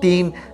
3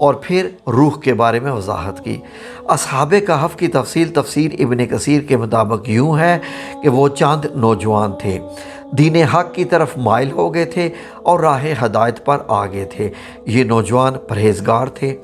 اور پھر روح کے بارے میں وضاحت کی۔ اصحاب کہف کی تفسیر ابن کثیر کے مطابق یوں ہے کہ وہ چند نوجوان تھے، دین حق کی طرف مائل ہو گئے تھے اور راہ ہدایت پر آ گئے تھے۔ یہ نوجوان پرہیزگار تھے،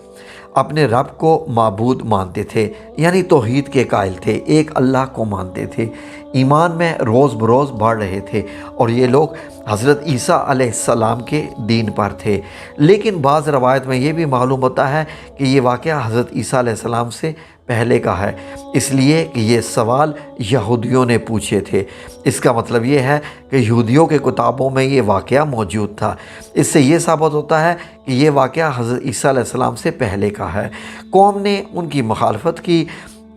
اپنے رب کو معبود مانتے تھے، یعنی توحید کے قائل تھے، ایک اللہ کو مانتے تھے، ایمان میں روز بروز بڑھ رہے تھے، اور یہ لوگ حضرت عیسیٰ علیہ السلام کے دین پر تھے۔ لیکن بعض روایت میں یہ بھی معلوم ہوتا ہے کہ یہ واقعہ حضرت عیسیٰ علیہ السلام سے پہلے کا ہے، اس لیے کہ یہ سوال یہودیوں نے پوچھے تھے۔ اس کا مطلب یہ ہے کہ یہودیوں کے کتابوں میں یہ واقعہ موجود تھا۔ اس سے یہ ثابت ہوتا ہے کہ یہ واقعہ حضرت عیسیٰ علیہ السلام سے پہلے کا ہے۔ قوم نے ان کی مخالفت کی،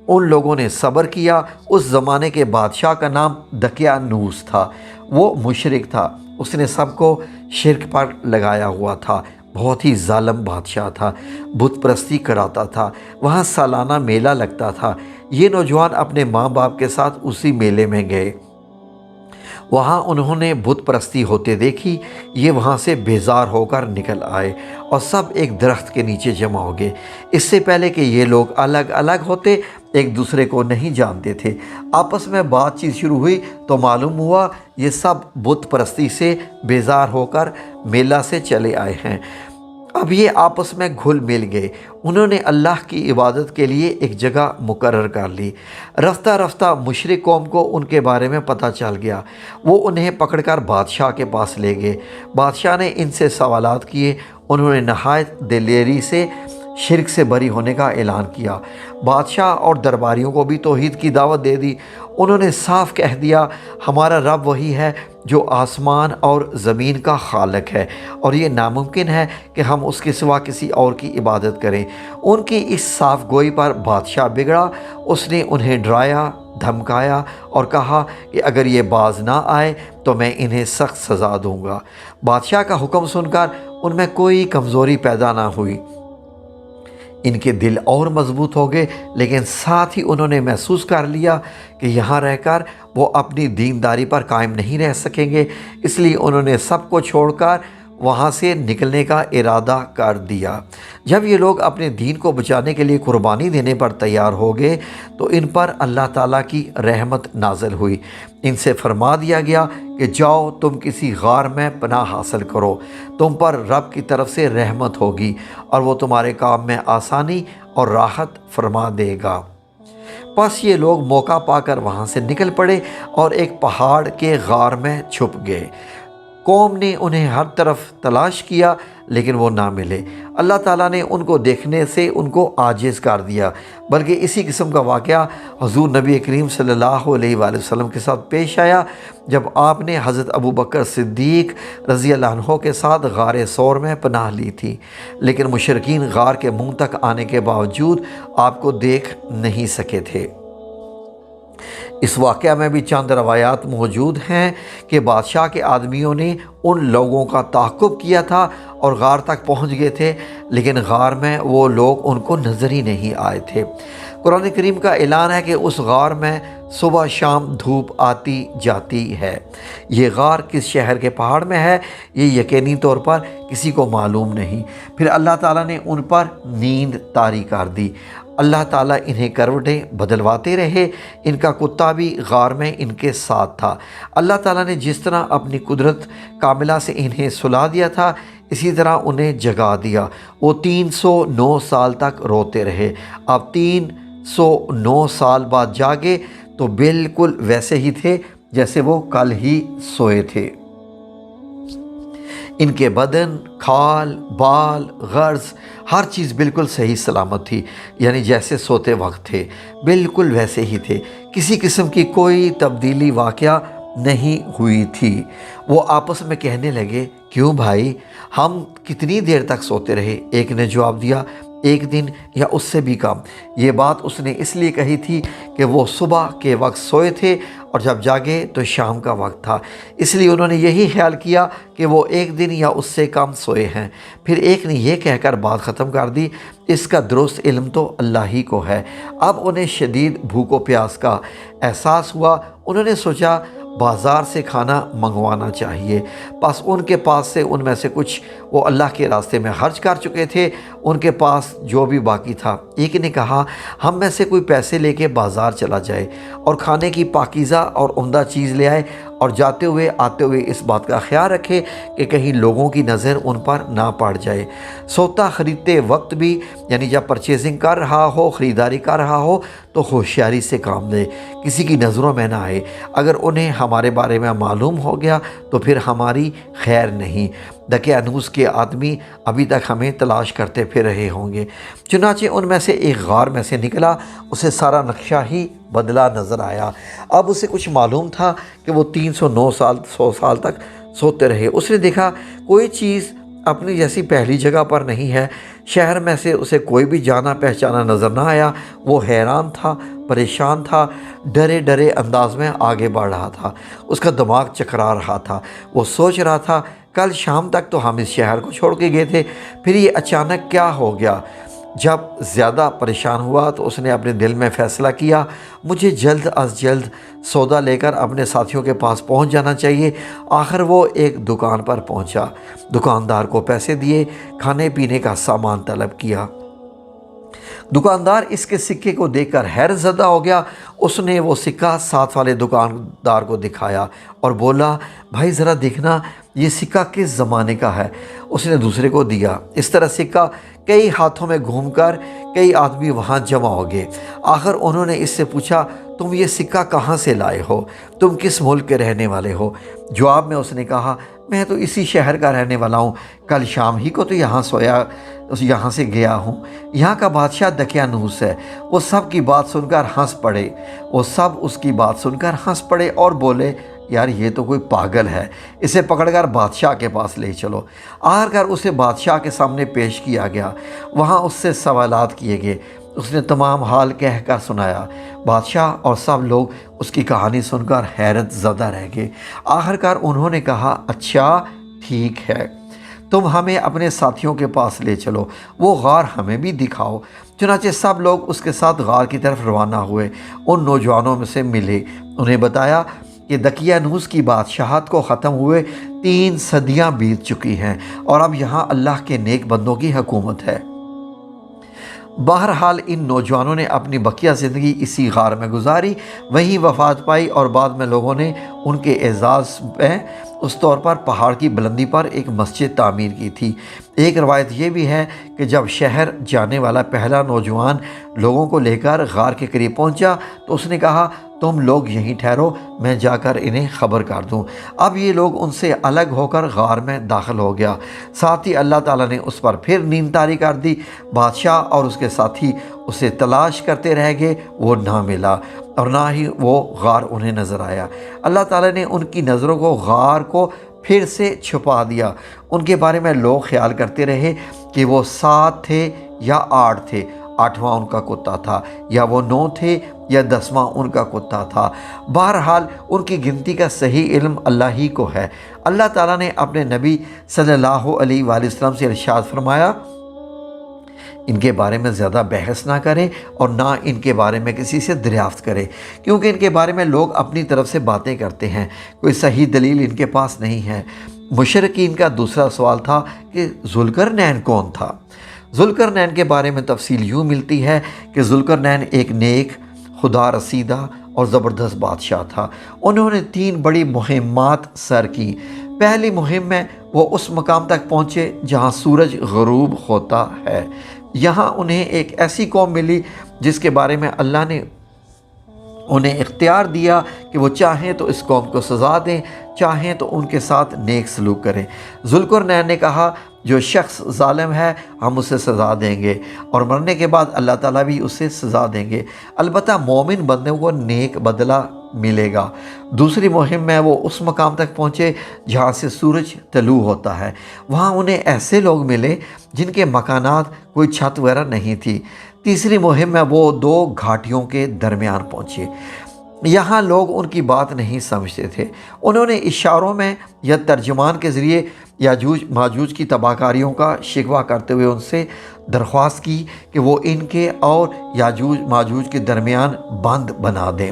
ان لوگوں نے صبر کیا۔ اس زمانے کے بادشاہ کا نام دقیانوس تھا، وہ مشرک تھا، اس نے سب کو شرک پر لگایا ہوا تھا، بہت ہی ظالم بادشاہ تھا، بت پرستی کراتا تھا، وہاں سالانہ میلہ لگتا تھا۔ یہ نوجوان اپنے ماں باپ کے ساتھ اسی میلے میں گئے، وہاں انہوں نے بت پرستی ہوتے دیکھی۔ یہ وہاں سے بیزار ہو کر نکل آئے اور سب ایک درخت کے نیچے جمع ہو گئے۔ اس سے پہلے کہ یہ لوگ الگ الگ ہوتے، ایک دوسرے کو نہیں جانتے تھے۔ آپس میں بات چیت شروع ہوئی تو معلوم ہوا یہ سب بت پرستی سے بیزار ہو کر میلہ سے چلے آئے ہیں۔ اب یہ آپس میں گھل مل گئے، انہوں نے اللہ کی عبادت کے لیے ایک جگہ مقرر کر لی۔ رفتہ رفتہ مشرک قوم کو ان کے بارے میں پتہ چل گیا، وہ انہیں پکڑ کر بادشاہ کے پاس لے گئے۔ بادشاہ نے ان سے سوالات کیے، انہوں نے نہایت دلیری سے شرک سے بری ہونے کا اعلان کیا۔ بادشاہ اور درباریوں کو بھی توحید کی دعوت دے دی۔ انہوں نے صاف کہہ دیا، ہمارا رب وہی ہے جو آسمان اور زمین کا خالق ہے، اور یہ ناممکن ہے کہ ہم اس کے سوا کسی اور کی عبادت کریں۔ ان کی اس صاف گوئی پر بادشاہ بگڑا، اس نے انہیں ڈرایا، دھمکایا اور کہا کہ اگر یہ باز نہ آئے تو میں انہیں سخت سزا دوں گا۔ بادشاہ کا حکم سن کر ان میں کوئی کمزوری پیدا نہ ہوئی، ان کے دل اور مضبوط ہو گئے، لیکن ساتھ ہی انہوں نے محسوس کر لیا کہ یہاں رہ کر وہ اپنی دینداری پر قائم نہیں رہ سکیں گے، اس لیے انہوں نے سب کو چھوڑ کر وہاں سے نکلنے کا ارادہ کر دیا۔ جب یہ لوگ اپنے دین کو بچانے کے لیے قربانی دینے پر تیار ہو گئے تو ان پر اللہ تعالیٰ کی رحمت نازل ہوئی۔ ان سے فرما دیا گیا کہ جاؤ تم کسی غار میں پناہ حاصل کرو، تم پر رب کی طرف سے رحمت ہوگی اور وہ تمہارے کام میں آسانی اور راحت فرما دے گا۔ پس یہ لوگ موقع پا کر وہاں سے نکل پڑے اور ایک پہاڑ کے غار میں چھپ گئے۔ قوم نے انہیں ہر طرف تلاش کیا لیکن وہ نہ ملے۔ اللہ تعالیٰ نے ان کو دیکھنے سے ان کو عاجز کر دیا، بلکہ اسی قسم کا واقعہ حضور نبی کریم صلی اللہ علیہ وآلہ وسلم کے ساتھ پیش آیا جب آپ نے حضرت ابوبکر صدیق رضی اللہ عنہ کے ساتھ غار ثور میں پناہ لی تھی، لیکن مشرکین غار کے منہ تک آنے کے باوجود آپ کو دیکھ نہیں سکے تھے۔ اس واقعہ میں بھی چند روایات موجود ہیں کہ بادشاہ کے آدمیوں نے ان لوگوں کا تعاقب کیا تھا اور غار تک پہنچ گئے تھے، لیکن غار میں وہ لوگ ان کو نظر ہی نہیں آئے تھے۔ قرآن کریم کا اعلان ہے کہ اس غار میں صبح شام دھوپ آتی جاتی ہے۔ یہ غار کس شہر کے پہاڑ میں ہے یہ یقینی طور پر کسی کو معلوم نہیں۔ پھر اللہ تعالیٰ نے ان پر نیند طاری کر دی۔ اللہ تعالیٰ انہیں کروٹیں بدلواتے رہے، ان کا کتا بھی غار میں ان کے ساتھ تھا۔ اللہ تعالیٰ نے جس طرح اپنی قدرت کاملہ سے انہیں سلا دیا تھا اسی طرح انہیں جگا دیا۔ وہ 309 سال تک روتے رہے۔ اب 309 سال بعد جاگے تو بالکل ویسے ہی تھے جیسے وہ کل ہی سوئے تھے۔ ان کے بدن، کھال، بال، غرض ہر چیز بالکل صحیح سلامت تھی، یعنی جیسے سوتے وقت تھے بالکل ویسے ہی تھے، کسی قسم کی کوئی تبدیلی واقعہ نہیں ہوئی تھی۔ وہ آپس میں کہنے لگے، کیوں بھائی ہم کتنی دیر تک سوتے رہے؟ ایک نے جواب دیا، ایک دن یا اس سے بھی کم۔ یہ بات اس نے اس لیے کہی تھی کہ وہ صبح کے وقت سوئے تھے اور جب جاگے تو شام کا وقت تھا، اس لیے انہوں نے یہی خیال کیا کہ وہ ایک دن یا اس سے کم سوئے ہیں۔ پھر ایک نے یہ کہہ کر بات ختم کر دی، اس کا درست علم تو اللہ ہی کو ہے۔ اب انہیں شدید بھوک و پیاس کا احساس ہوا، انہوں نے سوچا بازار سے کھانا منگوانا چاہیے۔ بس ان کے پاس سے ان میں سے کچھ وہ اللہ کے راستے میں خرچ کر چکے تھے، ان کے پاس جو بھی باقی تھا۔ ایک نے کہا ہم میں سے کوئی پیسے لے کے بازار چلا جائے اور کھانے کی پاکیزہ اور عمدہ چیز لے آئے، اور جاتے ہوئے آتے ہوئے اس بات کا خیال رکھے کہ کہیں لوگوں کی نظر ان پر نہ پڑ جائے۔ سوتا خریدتے وقت بھی، یعنی جب پرچیزنگ کر رہا ہو، خریداری کر رہا ہو، تو ہوشیاری سے کام لے، کسی کی نظروں میں نہ آئے۔ اگر انہیں ہمارے بارے میں معلوم ہو گیا تو پھر ہماری خیر نہیں، دقیانوس کے آدمی ابھی تک ہمیں تلاش کرتے پھر رہے ہوں گے۔ چنانچہ ان میں سے ایک غار میں سے نکلا، اسے سارا نقشہ ہی بدلا نظر آیا۔ اب اسے کچھ معلوم تھا کہ وہ 100 سال تک سوتے رہے۔ اس نے دیکھا کوئی چیز اپنی جیسی پہلی جگہ پر نہیں ہے۔ شہر میں سے اسے کوئی بھی جانا پہچانا نظر نہ آیا۔ وہ حیران تھا، پریشان تھا، ڈرے ڈرے انداز میں آگے بڑھ رہا تھا۔ اس کا دماغ چکرا رہا تھا۔ وہ سوچ رہا تھا کل شام تک تو ہم اس شہر کو چھوڑ کے گئے تھے، پھر یہ اچانک کیا ہو گیا؟ جب زیادہ پریشان ہوا تو اس نے اپنے دل میں فیصلہ کیا مجھے جلد از جلد سودا لے کر اپنے ساتھیوں کے پاس پہنچ جانا چاہیے۔ آخر وہ ایک دکان پر پہنچا، دکاندار کو پیسے دیے، کھانے پینے کا سامان طلب کیا۔ دکاندار اس کے سکے کو دیکھ کر حیرت زدہ ہو گیا۔ اس نے وہ سکہ ساتھ والے دکاندار کو دکھایا اور بولا بھائی ذرا دیکھنا یہ سکہ کس زمانے کا ہے۔ اس نے دوسرے کو دیا۔ اس طرح سکہ کئی ہاتھوں میں گھوم کر کئی آدمی وہاں جمع ہو گئے۔ آخر انہوں نے اس سے پوچھا تم یہ سکہ کہاں سے لائے ہو؟ تم کس ملک کے رہنے والے ہو؟ جواب میں اس نے کہا میں تو اسی شہر کا رہنے والا ہوں، کل شام ہی کو تو یہاں سے گیا ہوں۔ یہاں کا بادشاہ دقیانوس ہے۔ وہ سب کی بات سن کر ہنس پڑے۔ وہ سب اس کی بات سن کر ہنس پڑے اور بولے یار یہ تو کوئی پاگل ہے، اسے پکڑ کر بادشاہ کے پاس لے چلو۔ آخر اسے بادشاہ کے سامنے پیش کیا گیا۔ وہاں اس سے سوالات کیے گئے۔ اس نے تمام حال کہہ کر سنایا۔ بادشاہ اور سب لوگ اس کی کہانی سن کر حیرت زدہ رہ گئے۔ آخرکار انہوں نے کہا اچھا ٹھیک ہے، تم ہمیں اپنے ساتھیوں کے پاس لے چلو، وہ غار ہمیں بھی دکھاؤ۔ چنانچہ سب لوگ اس کے ساتھ غار کی طرف روانہ ہوئے۔ ان نوجوانوں میں سے ملے، انہیں بتایا کہ دقیانوس کی بادشاہت کو ختم ہوئے 3 صدیاں بیت چکی ہیں اور اب یہاں اللہ کے نیک بندوں کی حکومت ہے۔ بہرحال ان نوجوانوں نے اپنی بقیہ زندگی اسی غار میں گزاری، وہیں وفات پائی، اور بعد میں لوگوں نے ان کے اعزاز میں اس طور پر پہاڑ کی بلندی پر ایک مسجد تعمیر کی تھی۔ ایک روایت یہ بھی ہے کہ جب شہر جانے والا پہلا نوجوان لوگوں کو لے کر غار کے قریب پہنچا تو اس نے کہا تم لوگ یہیں ٹھہرو، میں جا کر انہیں خبر کر دوں۔ اب یہ لوگ ان سے الگ ہو کر غار میں داخل ہو گیا۔ ساتھ ہی اللہ تعالیٰ نے اس پر پھر نیند طاری کر دی۔ بادشاہ اور اس کے ساتھی اسے تلاش کرتے رہ گئے، وہ نہ ملا اور نہ ہی وہ غار انہیں نظر آیا۔ اللہ تعالیٰ نے ان کی نظروں کو غار کو پھر سے چھپا دیا۔ ان کے بارے میں لوگ خیال کرتے رہے کہ وہ 7 تھے یا 8 تھے، 8واں ان کا کتا تھا، یا وہ 9 تھے یا 10واں ان کا کتا تھا۔ بہرحال ان کی گنتی کا صحیح علم اللہ ہی کو ہے۔ اللہ تعالیٰ نے اپنے نبی صلی اللہ علیہ وآلہ وسلم سے ارشاد فرمایا ان کے بارے میں زیادہ بحث نہ کریں اور نہ ان کے بارے میں کسی سے دریافت کریں، کیونکہ ان کے بارے میں لوگ اپنی طرف سے باتیں کرتے ہیں، کوئی صحیح دلیل ان کے پاس نہیں ہے۔ مشرکین کا دوسرا سوال تھا کہ ذوالقرنین کون تھا؟ ذوالقرنین کے بارے میں تفصیل یوں ملتی ہے کہ ذوالقرنین ایک نیک، خدا رسیدہ اور زبردست بادشاہ تھا۔ انہوں نے 3 بڑی مہمات سر کی۔ پہلی مہم میں وہ اس مقام تک پہنچے جہاں سورج غروب ہوتا ہے۔ یہاں انہیں ایک ایسی قوم ملی جس کے بارے میں اللہ نے انہیں اختیار دیا کہ وہ چاہیں تو اس قوم کو سزا دیں، چاہیں تو ان کے ساتھ نیک سلوک کریں۔ ذوالقرنین نے کہا جو شخص ظالم ہے ہم اسے سزا دیں گے اور مرنے کے بعد اللہ تعالیٰ بھی اسے سزا دیں گے، البتہ مومن بندے کو نیک بدلہ ملے گا۔ دوسری مہم میں وہ اس مقام تک پہنچے جہاں سے سورج طلوع ہوتا ہے۔ وہاں انہیں ایسے لوگ ملے جن کے مکانات کوئی چھت وغیرہ نہیں تھی۔ تیسری مہم میں وہ 2 گھاٹیوں کے درمیان پہنچے۔ یہاں لوگ ان کی بات نہیں سمجھتے تھے۔ انہوں نے اشاروں میں یا ترجمان کے ذریعے یاجوج ماجوج کی تباہ کاریوں کا شکوہ کرتے ہوئے ان سے درخواست کی کہ وہ ان کے اور یاجوج ماجوج کے درمیان بند بنا دیں۔